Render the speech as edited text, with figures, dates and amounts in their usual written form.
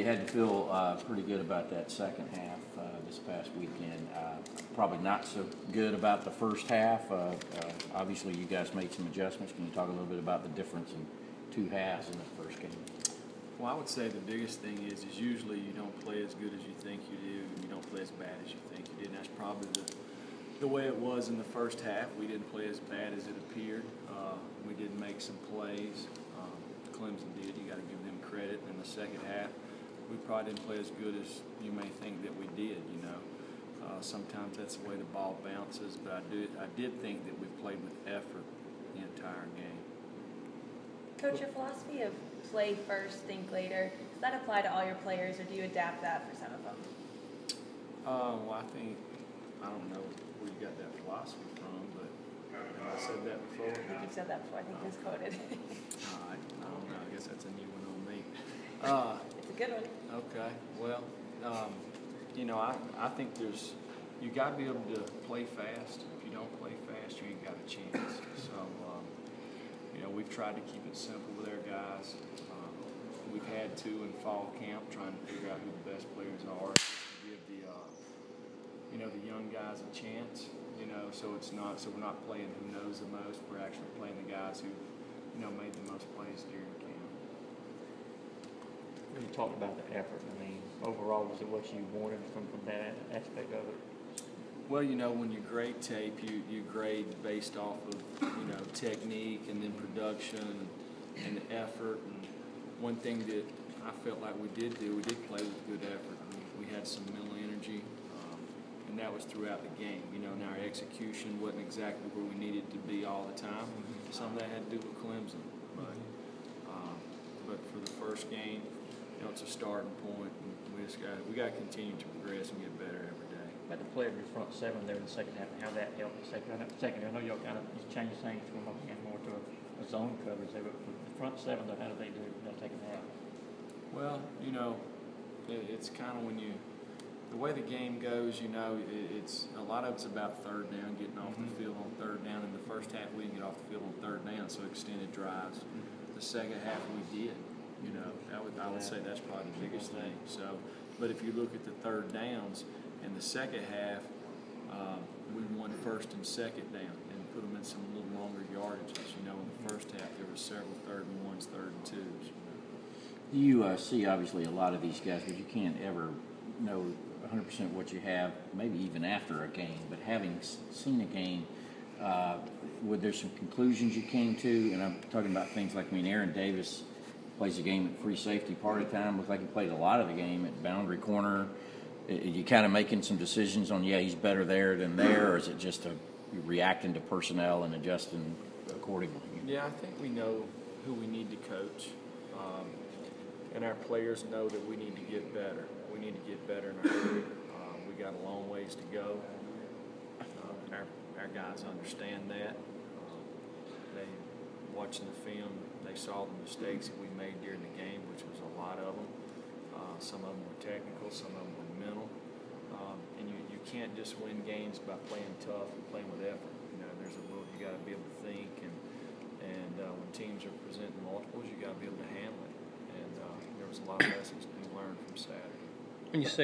had to feel pretty good about that second half this past weekend. Probably not so good about the first half. Obviously, you guys made some adjustments. Can you talk a little bit about the difference in two halves in the first game? Well, I would say the biggest thing is usually you don't play as good as you think you do, and you don't play as bad as you think you did. And that's probably the way it was in the first half. We didn't play as bad as it appeared. We did make some plays. Clemson did. You got to give them credit. In the second half, we probably didn't play as good as you may think that we did. Sometimes that's the way the ball bounces, but I did think that we played with effort the entire game. Coach, your philosophy of play first, think later, does that apply to all your players, or do you adapt that for some of them? Well, I don't know where you got that philosophy from, but have I said that before? I think you've said that before. I think it's quoted. I don't know. I guess that's a new one on me. It's a good one. Okay. Well, I think you got to be able to play fast. If you don't play fast, you ain't got a chance. So, we've tried to keep it simple with our guys. We've had to in fall camp trying to figure out who the best players are, give the young guys a chance. So we're not playing who knows the most. We're actually playing the guys who made the most plays during camp. You talked about the effort. I mean, overall, was it what you wanted from that aspect of it? Well, when you grade tape, you grade based off of technique and then production and effort. And one thing that I felt like we did play with good effort. We had some mental energy, and that was throughout the game. And our execution wasn't exactly where we needed to be all the time. Some of that had to do with Clemson, but for the first game, it's a starting point. And we got to continue to progress and get better every day. About the play of your front seven there in the second half, and how that helped the second. I know y'all kind of changed things from more to a zone coverage there, but the front seven, though, how do they do taking that? Well, it's kind of the way the game goes, it's a lot of it's about third down, getting off the field on third down. In the first half, we didn't get off the field on third down, so extended drives. The second half, we did. I would say that's probably the biggest thing. So, but if you look at the third downs in the second half, we won first and second down and put them in some little longer yardages. In the first half, there were several third and ones, third and twos. You see, obviously, a lot of these guys, but you can't ever know 100% what you have, maybe even after a game. But having seen a game, were there some conclusions you came to? And I'm talking about things like, Aaron Davis plays a game at free safety part of the time. Looks like he played a lot of the game at boundary corner. You kind of making some decisions on, he's better there than there, or is it just reacting to personnel and adjusting accordingly? Yeah, I think we know who we need to coach, and our players know that we need to get better. We need to get better in our group. We got a long ways to go. Our guys understand that. They watching the film, they saw the mistakes that we made during the game, which was a lot of them. Some of them were technical, some of them were mental. And you can't just win games by playing tough and playing with effort. There's a little, you got to be able to think, and when teams are presenting multiples, you got to be able to handle it. And there was a lot of lessons to be learned from Saturday. When you say